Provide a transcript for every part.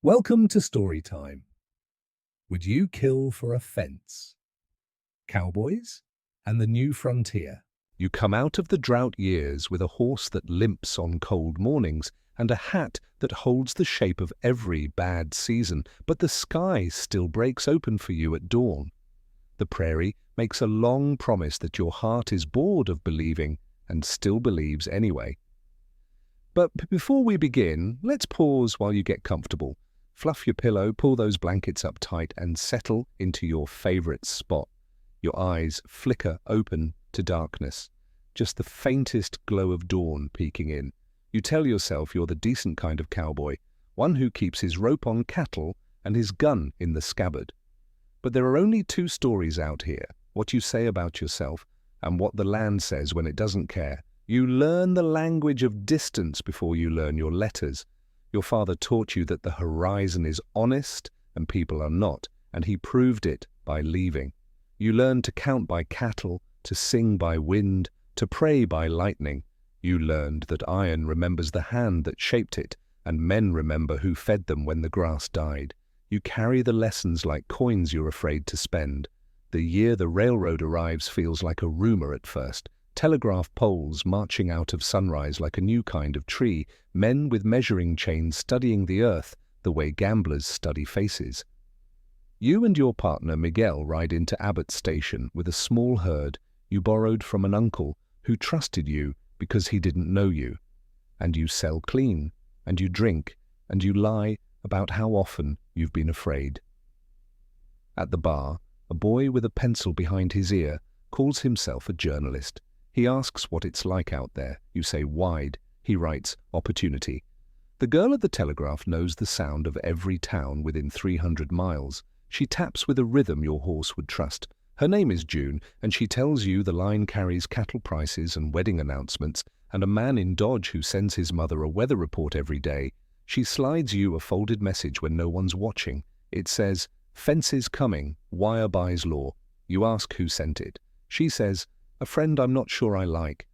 Welcome to story time. Would you kill for a fence? Cowboys and the New Frontier. You come out of the drought years with a horse that limps on cold mornings and a hat that holds the shape of every bad season, but the sky still breaks open for you at dawn. The prairie makes a long promise that your heart is bored of believing and still believes anyway. But before we begin, let's pause while you get comfortable. Fluff your pillow, pull those blankets up tight, and settle into your favorite spot. Your eyes flicker open to darkness, just the faintest glow of dawn peeking in. You tell yourself you're the decent kind of cowboy, one who keeps his rope on cattle and his gun in the scabbard. But there are only two stories out here, what you say about yourself and what the land says when it doesn't care. You learn the language of distance before you learn your letters. Your father taught you that the horizon is honest and people are not, and he proved it by leaving. You learned to count by cattle, to sing by wind, to pray by lightning. You learned that iron remembers the hand that shaped it, and men remember who fed them when the grass died. You carry the lessons like coins you're afraid to spend. The year the railroad arrives feels like a rumor at first. Telegraph poles marching out of sunrise like a new kind of tree, men with measuring chains studying the earth the way gamblers study faces. You and your partner Miguel ride into Abbott Station with a small herd you borrowed from an uncle who trusted you because he didn't know you. And you sell clean, and you drink, and you lie about how often you've been afraid. At the bar, a boy with a pencil behind his ear calls himself a journalist. He asks what it's like out there. You say wide. He writes opportunity. The girl at the telegraph knows the sound of every town within 300 miles. She taps with a rhythm your horse would trust. Her name is June, and she tells you the line carries cattle prices and wedding announcements, and a man in Dodge who sends his mother a weather report every day. She slides you a folded message when no one's watching. It says, "Fences coming, wire buys law." You ask who sent it. She says, "A friend I'm not sure I like."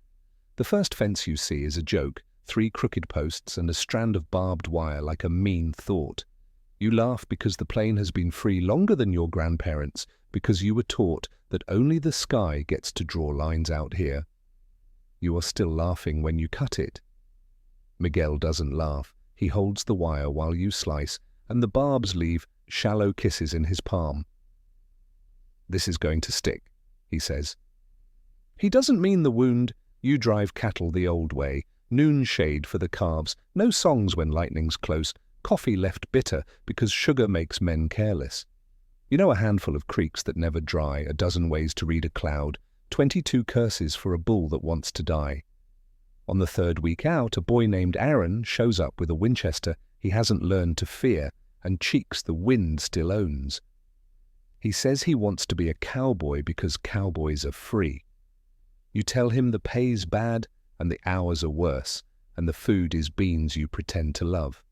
The first fence you see is a joke, 3 crooked posts and a strand of barbed wire like a mean thought. You laugh because the plane has been free longer than your grandparents, because you were taught that only the sky gets to draw lines out here. You are still laughing when you cut it. Miguel doesn't laugh. He holds the wire while you slice, and the barbs leave shallow kisses in his palm. "This is going to stick," he says. He doesn't mean the wound. You drive cattle the old way, noon shade for the calves, no songs when lightning's close, coffee left bitter because sugar makes men careless. You know a handful of creeks that never dry, a dozen ways to read a cloud, 22 curses for a bull that wants to die. On the 3rd week out, a boy named Aaron shows up with a Winchester he hasn't learned to fear and cheeks the wind still owns. He says he wants to be a cowboy because cowboys are free. You tell him the pay's bad and the hours are worse, and the food is beans you pretend to love.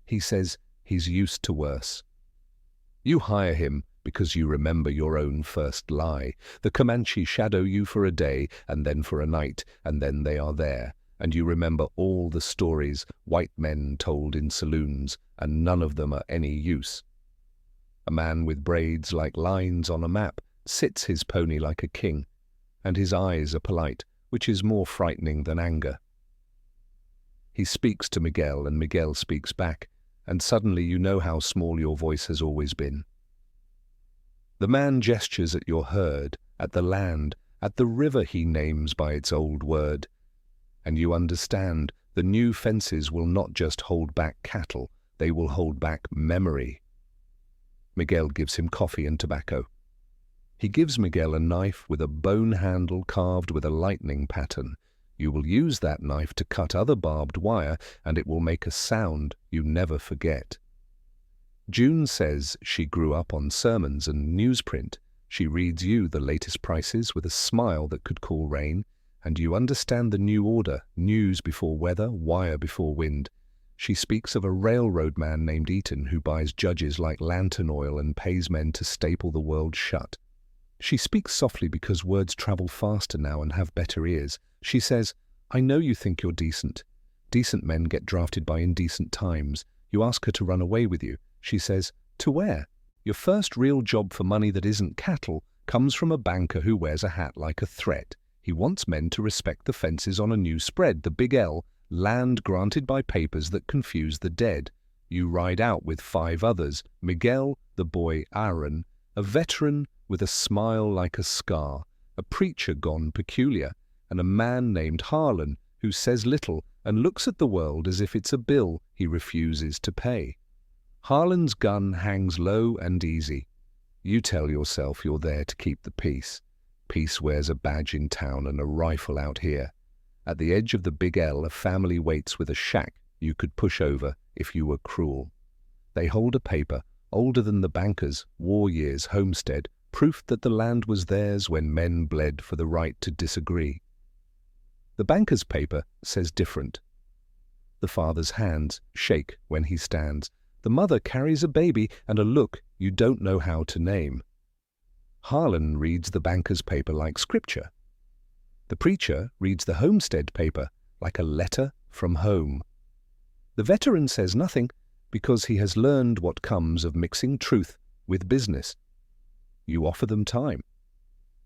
He says he's used to worse. You hire him because you remember your own first lie. The Comanche shadow you for a day, and then for a night, and then they are there, and you remember all the stories white men told in saloons, and none of them are any use. A man with braids like lines on a map sits his pony like a king, and his eyes are polite, which is more frightening than anger. He speaks to Miguel, and Miguel speaks back, and suddenly you know how small your voice has always been. The man gestures at your herd, at the land, at the river he names by its old word, and you understand the new fences will not just hold back cattle, they will hold back memory. Miguel gives him coffee and tobacco. He gives Miguel a knife with a bone handle carved with a lightning pattern. You will use that knife to cut other barbed wire, and it will make a sound you never forget. June says she grew up on sermons and newsprint. She reads you the latest prices with a smile that could call rain, and you understand the new order, news before weather, wire before wind. She speaks of a railroad man named Eaton who buys judges like lantern oil and pays men to staple the world shut. She speaks softly because words travel faster now and have better ears. She says, "I know you think you're decent. Decent men get drafted by indecent times. You ask her to run away with you. She says, "To where?" Your first real job for money that isn't cattle comes from a banker who wears a hat like a threat. He wants men to respect the fences on a new spread, the big L, land granted by papers that confuse the dead. You ride out with 5 others, Miguel, the boy Aaron, a veteran with a smile like a scar, a preacher gone peculiar, and a man named Harlan who says little and looks at the world as if it's a bill he refuses to pay. Harlan's gun hangs low and easy. You tell yourself you're there to keep the peace. Peace wears a badge in town and a rifle out here. At the edge of the big L, a family waits with a shack you could push over if you were cruel. They hold a paper, older than the banker's war years homestead, proof that the land was theirs when men bled for the right to disagree. The banker's paper says different. The father's hands shake when he stands. The mother carries a baby and a look you don't know how to name. Harlan reads the banker's paper like scripture. The preacher reads the homestead paper like a letter from home. The veteran says nothing because he has learned what comes of mixing truth with business. You offer them time.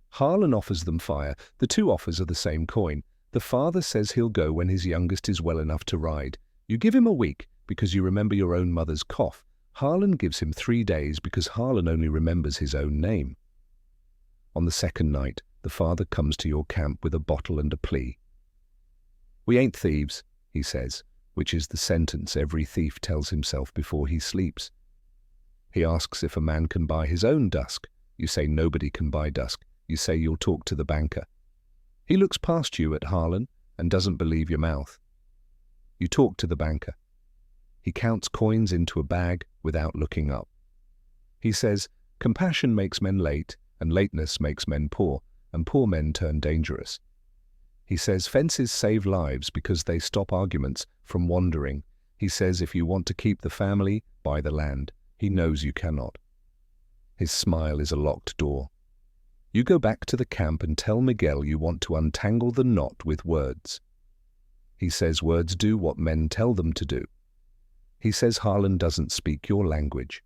Harlan offers them fire. The 2 offers are the same coin. The father says he'll go when his youngest is well enough to ride. You give him a week because you remember your own mother's cough. Harlan gives him 3 days because Harlan only remembers his own name. On the 2nd night, the father comes to your camp with a bottle and a plea. "We ain't thieves," he says, which is the sentence every thief tells himself before he sleeps. He asks if a man can buy his own dusk. You say nobody can buy dusk. You say you'll talk to the banker. He looks past you at Harlan and doesn't believe your mouth. You talk to the banker. He counts coins into a bag without looking up. He says, "Compassion makes men late, and lateness makes men poor, and poor men turn dangerous." He says, "Fences save lives because they stop arguments from wandering." He says, "If you want to keep the family, buy the land." He knows you cannot. His smile is a locked door. You go back to the camp and tell Miguel you want to untangle the knot with words. He says words do what men tell them to do. He says Harlan doesn't speak your language.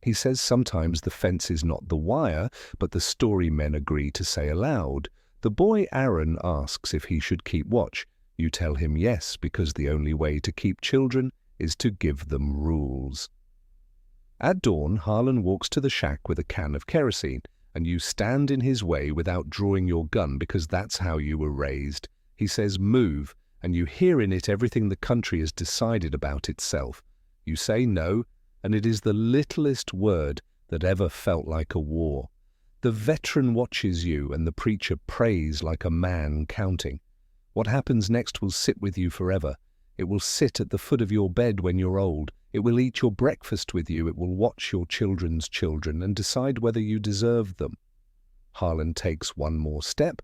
He says sometimes the fence is not the wire, but the story men agree to say aloud. The boy Aaron asks if he should keep watch. You tell him yes, because the only way to keep children is to give them rules. At dawn, Harlan walks to the shack with a can of kerosene, and you stand in his way without drawing your gun because that's how you were raised. He says move, and you hear in it everything the country has decided about itself. You say no, and it is the littlest word that ever felt like a war. The veteran watches you, and the preacher prays like a man counting. What happens next will sit with you forever. It will sit at the foot of your bed when you're old. It will eat your breakfast with you. It will watch your children's children and decide whether you deserve them. Harlan takes one more step,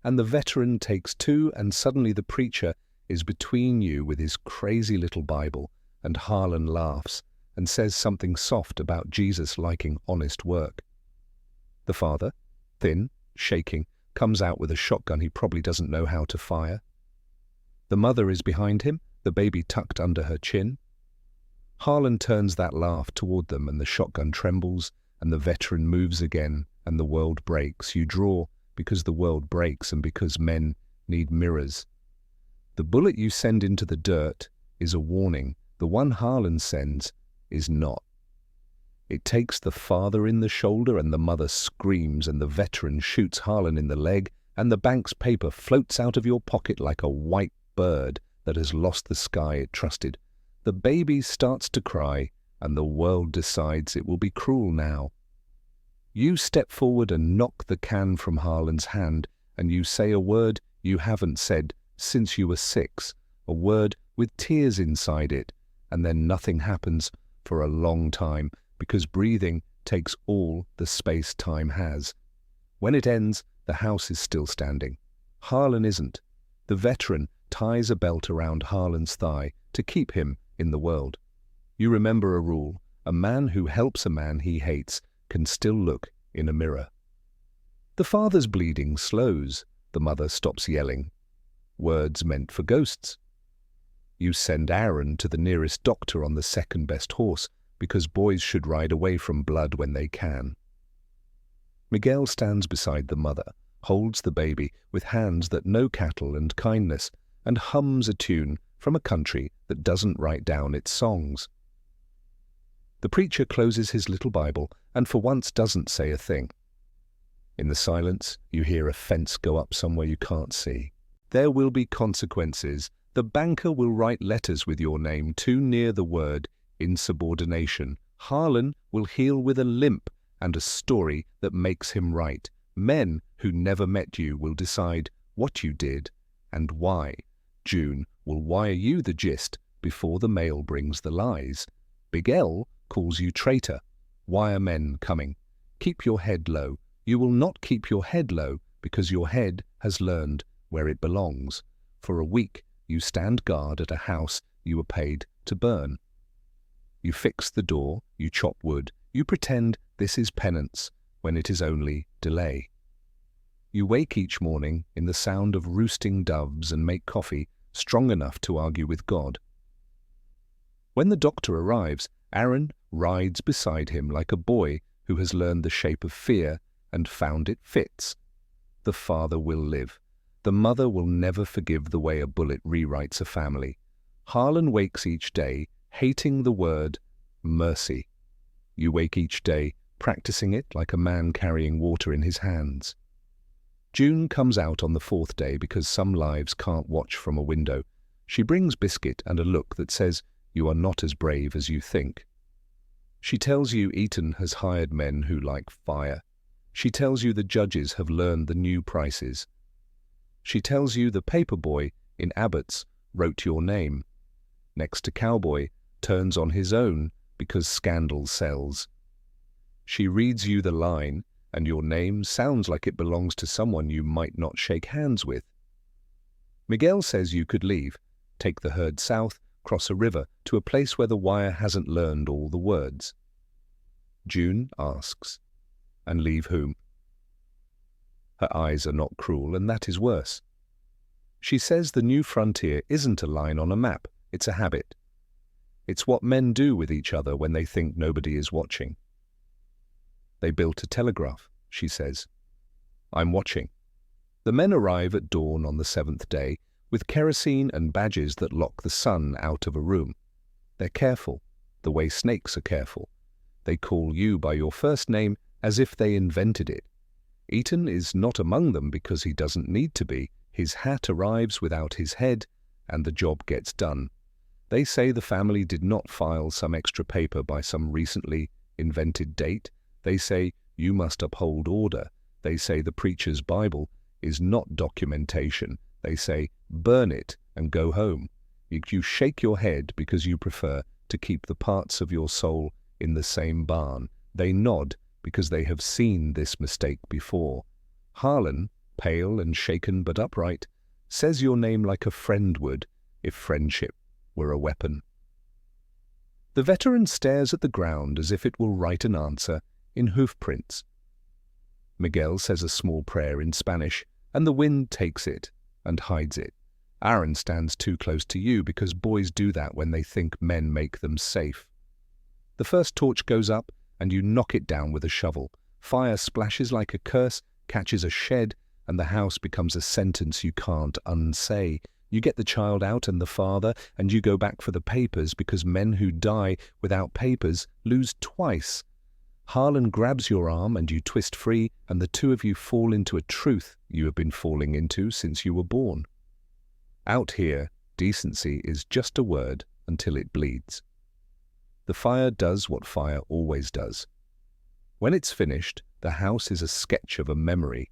and the veteran takes 2, and suddenly the preacher is between you with his crazy little Bible, and Harlan laughs and says something soft about Jesus liking honest work. The father, thin, shaking, comes out with a shotgun he probably doesn't know how to fire. The mother is behind him, the baby tucked under her chin. Harlan turns that laugh toward them, and the shotgun trembles, and the veteran moves again, and the world breaks. You draw because the world breaks and because men need mirrors. The bullet you send into the dirt is a warning. The one Harlan sends is not. It takes the father in the shoulder, and the mother screams, and the veteran shoots Harlan in the leg, and the bank's paper floats out of your pocket like a white bird that has lost the sky it trusted. The baby starts to cry, and the world decides it will be cruel now. You step forward and knock the can from Harlan's hand, and you say a word you haven't said since you were 6, a word with tears inside it, and then nothing happens for a long time, because breathing takes all the space time has. When it ends, the house is still standing. Harlan isn't. The veteran ties a belt around Harlan's thigh to keep him in the world. You remember a rule: a man who helps a man he hates can still look in a mirror. The father's bleeding slows. The mother stops yelling. Words meant for ghosts. You send Aaron to the nearest doctor on the second best horse, because boys should ride away from blood when they can. Miguel stands beside the mother, holds the baby with hands that know cattle and kindness, and hums a tune from a country that doesn't write down its songs. The preacher closes his little Bible and for once doesn't say a thing. In the silence, you hear a fence go up somewhere you can't see. There will be consequences. The banker will write letters with your name too near the word insubordination. Harlan will heal with a limp and a story that makes him right. Men who never met you will decide what you did and why. June will wire you the gist before the mail brings the lies. Big L calls you traitor. Wire men coming. Keep your head low. You will not keep your head low because your head has learned where it belongs. For a week, you stand guard at a house you were paid to burn. You fix the door, you chop wood, you pretend this is penance when it is only delay. You wake each morning in the sound of roosting doves and make coffee strong enough to argue with God. When the doctor arrives, Aaron rides beside him like a boy who has learned the shape of fear and found it fits. The father will live. The mother will never forgive the way a bullet rewrites a family. Harlan wakes each day hating the word mercy. You wake each day practicing it like a man carrying water in his hands. June comes out on the fourth day because some lives can't watch from a window. She brings biscuit and a look that says, "You are not as brave as you think." She tells you Eton has hired men who like fire. She tells you the judges have learned the new prices. She tells you the paper boy in Abbott's wrote your name. Next to Cowboy turns on his own because scandal sells. She reads you the line, and your name sounds like it belongs to someone you might not shake hands with. Miguel says you could leave, take the herd south, cross a river to a place where the wire hasn't learned all the words. June asks, "And leave whom?" Her eyes are not cruel, and that is worse. She says the new frontier isn't a line on a map, it's a habit. It's what men do with each other when they think nobody is watching. They built a telegraph, she says. I'm watching. The men arrive at dawn on the seventh day with kerosene and badges that lock the sun out of a room. They're careful, the way snakes are careful. They call you by your first name as if they invented it. Eton is not among them because he doesn't need to be. His hat arrives without his head, and the job gets done. They say the family did not file some extra paper by some recently invented date. They say you must uphold order. They say the preacher's Bible is not documentation. They say burn it and go home. You shake your head because you prefer to keep the parts of your soul in the same barn. They nod because they have seen this mistake before. Harlan, pale and shaken but upright, says your name like a friend would if friendship were a weapon. The veteran stares at the ground as if it will write an answer in hoofprints. Miguel says a small prayer in Spanish, and the wind takes it and hides it. Aaron stands too close to you because boys do that when they think men make them safe. The first torch goes up, and you knock it down with a shovel. Fire splashes like a curse, catches a shed, and the house becomes a sentence you can't unsay. You get the child out and the father, and you go back for the papers because men who die without papers lose twice. Harlan grabs your arm and you twist free, and the two of you fall into a truth you have been falling into since you were born. Out here, decency is just a word until it bleeds. The fire does what fire always does. When it's finished, the house is a sketch of a memory.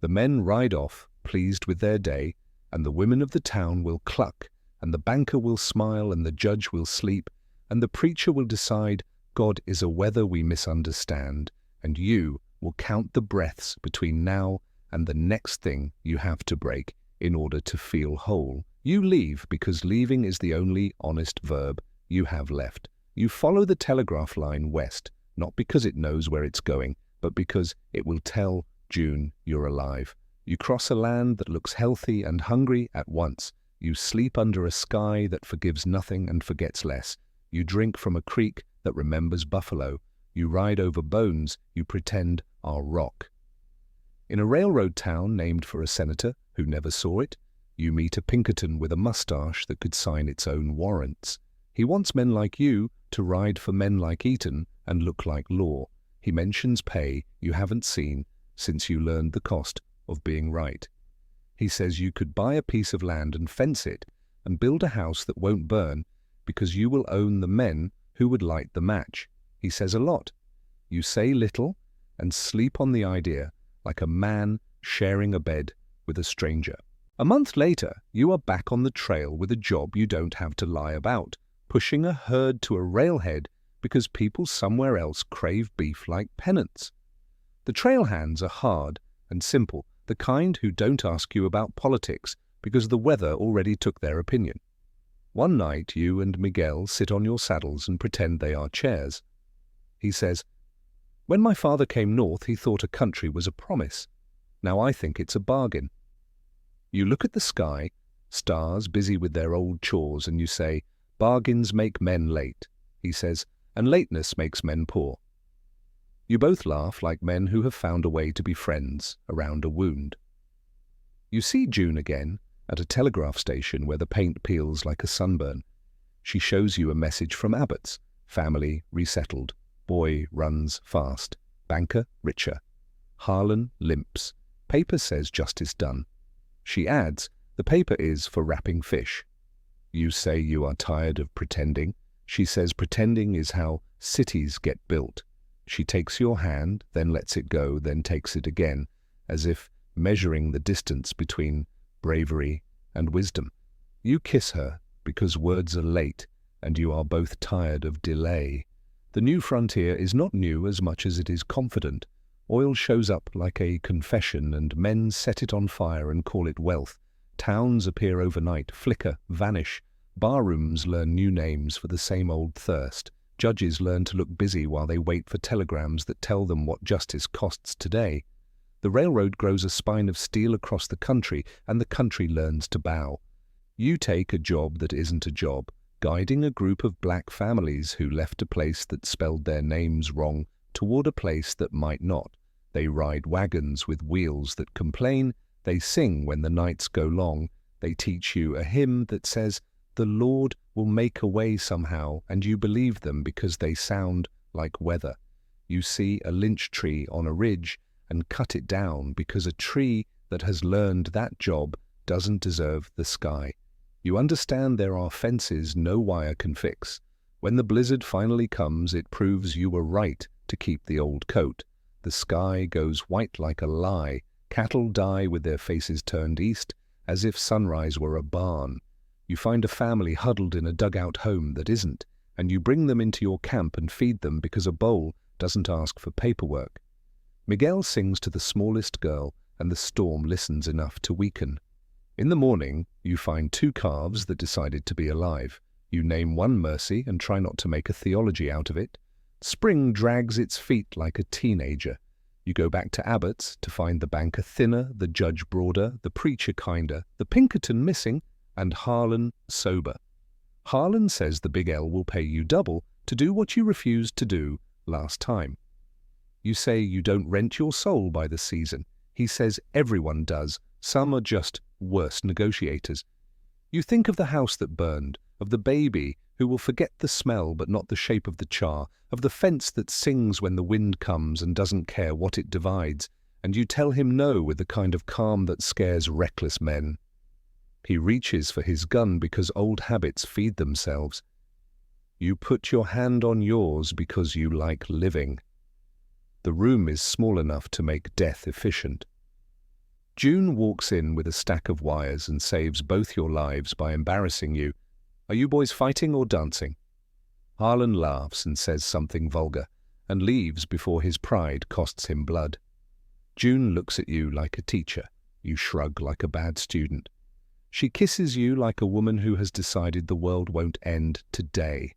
The men ride off, pleased with their day, and the women of the town will cluck, and the banker will smile, and the judge will sleep, and the preacher will decide God is a weather we misunderstand, and you will count the breaths between now and the next thing you have to break in order to feel whole. You leave because leaving is the only honest verb you have left. You follow the telegraph line west, not because it knows where it's going, but because it will tell June you're alive. You cross a land that looks healthy and hungry at once, You sleep under a sky that forgives nothing and forgets less. You drink from a creek that remembers buffalo. You ride over bones you pretend are rock. In a railroad town named for a senator who never saw it, you meet a Pinkerton with a mustache that could sign its own warrants. He wants men like you to ride for men like Eaton and look like Law. He mentions pay you haven't seen since you learned the cost of being right. He says you could buy a piece of land and fence it and build a house that won't burn because you will own the men who would light the match. He says a lot. You say little and sleep on the idea like a man sharing a bed with a stranger. A month later, you are back on the trail with a job you don't have to lie about, pushing a herd to a railhead because people somewhere else crave beef like penance. The trail hands are hard and simple, the kind who don't ask you about politics because the weather already took their opinion. One night, you and Miguel sit on your saddles and pretend they are chairs. He says, "When my father came north, he thought a country was a promise. Now I think it's a bargain." You look at the sky, stars busy with their old chores, and you say, "Bargains make men late." He says, "And lateness makes men poor." You both laugh like men who have found a way to be friends around a wound. You see June again at a telegraph station where the paint peels like a sunburn. She shows you a message from Abbott's. Family resettled. Boy runs fast. Banker richer. Harlan limps. Paper says justice done. She adds, the paper is for wrapping fish. You say you are tired of pretending. She says pretending is how cities get built. She takes your hand, then lets it go, then takes it again, as if measuring the distance between bravery and wisdom. You kiss her because words are late, and you are both tired of delay. The new frontier is not new as much as it is confident. Oil shows up like a confession, and men set it on fire and call it wealth. Towns appear overnight, flicker, vanish. Barrooms learn new names for the same old thirst. Judges learn to look busy while they wait for telegrams that tell them what justice costs today. The railroad grows a spine of steel across the country, and the country learns to bow. You take a job that isn't a job, guiding a group of black families who left a place that spelled their names wrong toward a place that might not. They ride wagons with wheels that complain. They sing when the nights go long. They teach you a hymn that says, "The Lord will make a way somehow," and you believe them because they sound like weather. You see a lynch tree on a ridge and cut it down because a tree that has learned that job doesn't deserve the sky. You understand there are fences no wire can fix. When the blizzard finally comes, it proves you were right to keep the old coat. The sky goes white like a lie. Cattle die with their faces turned east, as if sunrise were a barn. You find a family huddled in a dugout home that isn't, and you bring them into your camp and feed them because a bowl doesn't ask for paperwork. Miguel sings to the smallest girl, and the storm listens enough to weaken. In the morning, you find two calves that decided to be alive. You name one Mercy and try not to make a theology out of it. Spring drags its feet like a teenager. You go back to Abbott's to find the banker thinner, the judge broader, the preacher kinder, the Pinkerton missing, and Harlan sober. Harlan says the Big L will pay you double to do what you refused to do last time. You say you don't rent your soul by the season. He says everyone does. Some are just worse negotiators. You think of the house that burned, of the baby who will forget the smell but not the shape of the char, of the fence that sings when the wind comes and doesn't care what it divides, and you tell him no with the kind of calm that scares reckless men. He reaches for his gun because old habits feed themselves. You put your hand on yours because you like living. The room is small enough to make death efficient. June walks in with a stack of wires and saves both your lives by embarrassing you. Are you boys fighting or dancing? Harlan laughs and says something vulgar, and leaves before his pride costs him blood. June looks at you like a teacher. You shrug like a bad student. She kisses you like a woman who has decided the world won't end today.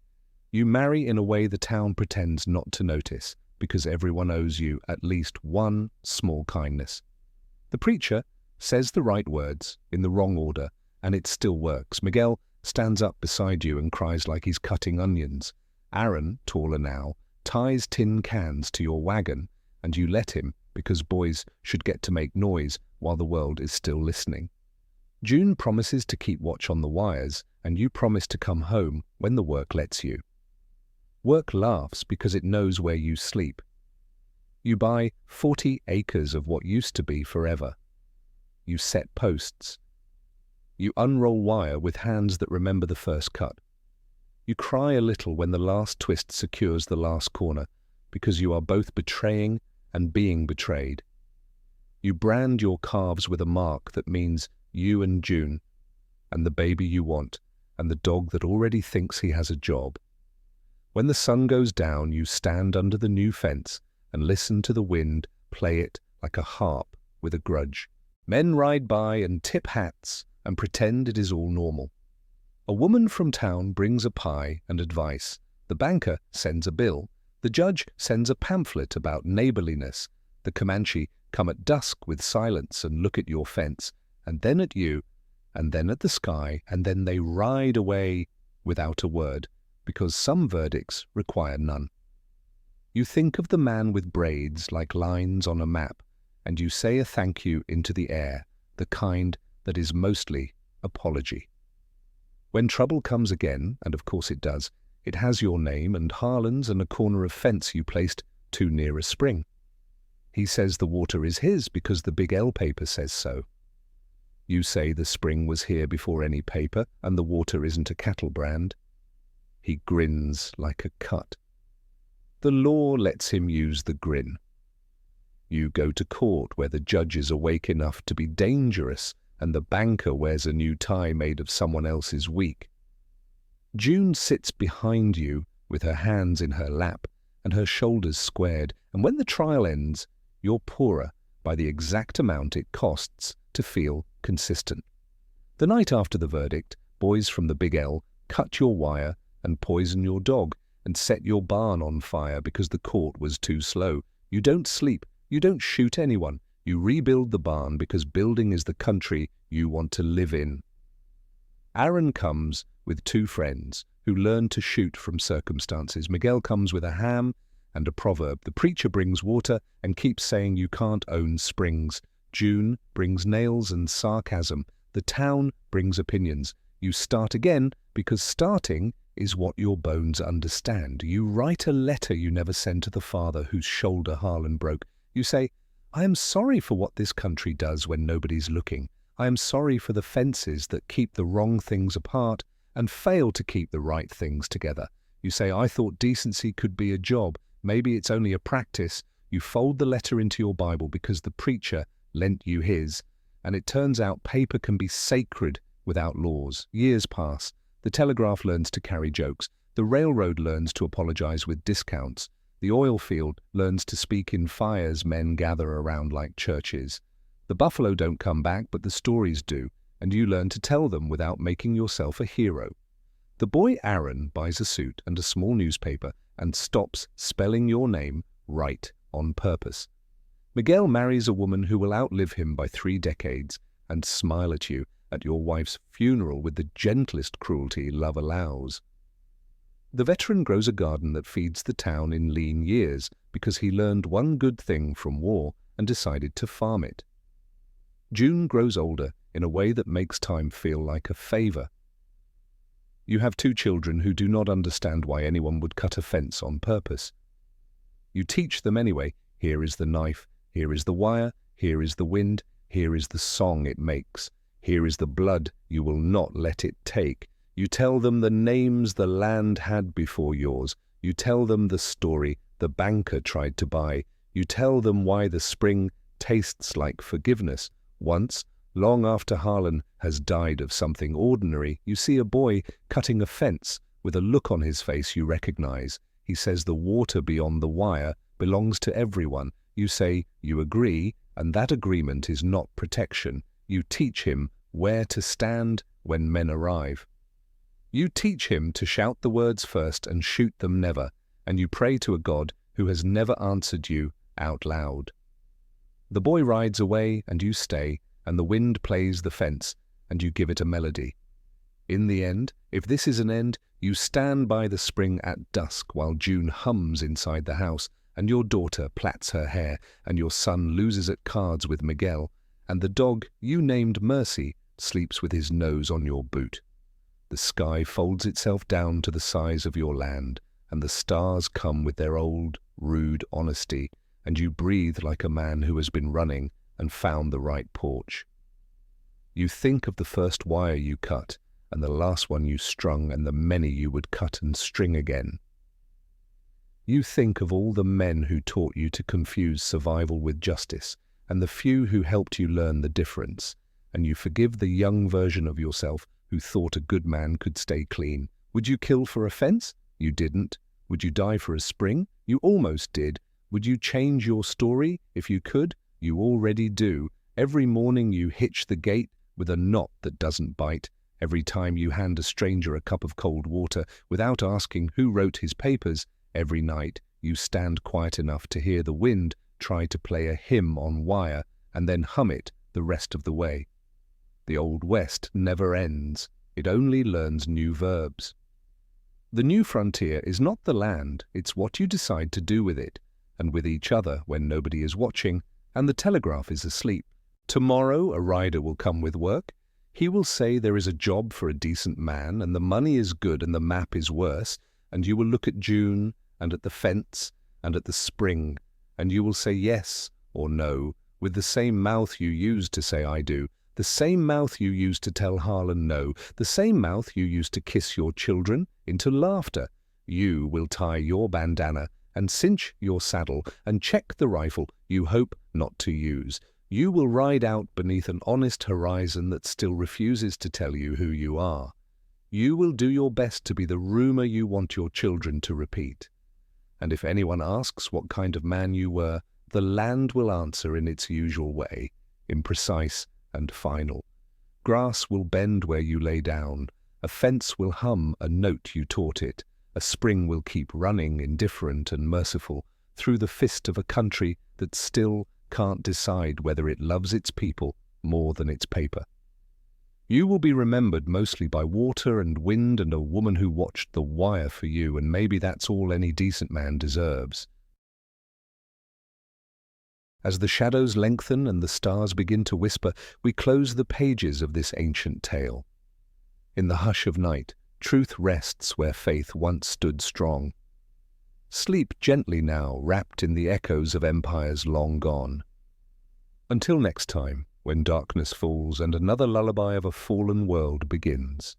You marry in a way the town pretends not to notice, because everyone owes you at least one small kindness. The preacher says the right words in the wrong order, and it still works. Miguel stands up beside you and cries like he's cutting onions. Aaron, taller now, ties tin cans to your wagon, and you let him because boys should get to make noise while the world is still listening. June promises to keep watch on the wires, and you promise to come home when the work lets you. Work laughs because it knows where you sleep. You buy 40 acres of what used to be forever. You set posts. You unroll wire with hands that remember the first cut. You cry a little when the last twist secures the last corner, because you are both betraying and being betrayed. You brand your calves with a mark that means you and June, and the baby you want, and the dog that already thinks he has a job. When the sun goes down, you stand under the new fence and listen to the wind play it like a harp with a grudge. Men ride by and tip hats and pretend it is all normal. A woman from town brings a pie and advice. The banker sends a bill. The judge sends a pamphlet about neighborliness. The Comanche come at dusk with silence and look at your fence, and then at you, and then at the sky, and then they ride away without a word, because some verdicts require none. You think of the man with braids like lines on a map, and you say a thank you into the air, the kind that is mostly apology. When trouble comes again, and of course it does, it has your name and Harlan's and a corner of fence you placed too near a spring. He says the water is his because the big L paper says so. You say the spring was here before any paper and the water isn't a cattle brand. He grins like a cut. The law lets him use the grin. You go to court where the judge is awake enough to be dangerous and the banker wears a new tie made of someone else's week. June sits behind you with her hands in her lap and her shoulders squared, and when the trial ends, you're poorer by the exact amount it costs to feel consistent. The night after the verdict, boys from the Big L cut your wire and poison your dog and set your barn on fire because the court was too slow. You don't sleep, you don't shoot anyone. You rebuild the barn because building is the country you want to live in. Aaron comes with two friends who learn to shoot from circumstances. Miguel comes with a ham and a proverb. The preacher brings water and keeps saying you can't own springs. June brings nails and sarcasm. The town brings opinions. You start again because starting is what your bones understand. You write a letter you never send to the father whose shoulder Harlan broke. You say, I am sorry for what this country does when nobody's looking. I am sorry for the fences that keep the wrong things apart and fail to keep the right things together. You say, I thought decency could be a job. Maybe it's only a practice. You fold the letter into your Bible because the preacher lent you his, and it turns out paper can be sacred without laws. Years pass. The telegraph learns to carry jokes. The railroad learns to apologize with discounts. The oil field learns to speak in fires men gather around like churches. The buffalo don't come back, but the stories do, and you learn to tell them without making yourself a hero. The boy Aaron buys a suit and a small newspaper and stops spelling your name right on purpose. Miguel marries a woman who will outlive him by 3 decades and smile at you at your wife's funeral with the gentlest cruelty love allows. The veteran grows a garden that feeds the town in lean years because he learned one good thing from war and decided to farm it. June grows older in a way that makes time feel like a favor. You have 2 children who do not understand why anyone would cut a fence on purpose. You teach them anyway. Here is the knife, here is the wire, here is the wind, here is the song it makes, here is the blood you will not let it take. You tell them the names the land had before yours. You tell them the story the banker tried to buy. You tell them why the spring tastes like forgiveness. Once, long after Harlan has died of something ordinary, you see a boy cutting a fence with a look on his face you recognize. He says the water beyond the wire belongs to everyone. You say you agree, and that agreement is not protection. You teach him where to stand when men arrive. You teach him to shout the words first and shoot them never, and you pray to a God who has never answered you out loud. The boy rides away and you stay, and the wind plays the fence, and you give it a melody. In the end, if this is an end, you stand by the spring at dusk while June hums inside the house, and your daughter plats her hair, and your son loses at cards with Miguel, and the dog you named Mercy sleeps with his nose on your boot. The sky folds itself down to the size of your land, and the stars come with their old, rude honesty, and you breathe like a man who has been running and found the right porch. You think of the first wire you cut, and the last one you strung, and the many you would cut and string again. You think of all the men who taught you to confuse survival with justice, and the few who helped you learn the difference, and you forgive the young version of yourself who thought a good man could stay clean. Would you kill for a fence? You didn't. Would you die for a spring? You almost did. Would you change your story if you could? You already do. Every morning you hitch the gate with a knot that doesn't bite. Every time you hand a stranger a cup of cold water without asking who wrote his papers. Every night you stand quiet enough to hear the wind try to play a hymn on wire and then hum it the rest of the way. The Old West never ends. It only learns new verbs. The new frontier is not the land, it's what you decide to do with it, and with each other when nobody is watching and the telegraph is asleep. Tomorrow a rider will come with work. He will say there is a job for a decent man, and the money is good and the map is worse, and you will look at June and at the fence and at the spring, and you will say yes or no with the same mouth you used to say I do, the same mouth you used to tell Harlan no, the same mouth you used to kiss your children into laughter. You will tie your bandana and cinch your saddle and check the rifle you hope not to use. You will ride out beneath an honest horizon that still refuses to tell you who you are. You will do your best to be the rumor you want your children to repeat. And if anyone asks what kind of man you were, the land will answer in its usual way, imprecise and final. Grass will bend where you lay down. A fence will hum a note you taught it. A spring will keep running, indifferent and merciful, through the fist of a country that still can't decide whether it loves its people more than its paper. You will be remembered mostly by water and wind and a woman who watched the wire for you, and maybe that's all any decent man deserves. As the shadows lengthen and the stars begin to whisper, we close the pages of this ancient tale. In the hush of night, truth rests where faith once stood strong. Sleep gently now, wrapped in the echoes of empires long gone. Until next time, when darkness falls and another lullaby of a fallen world begins.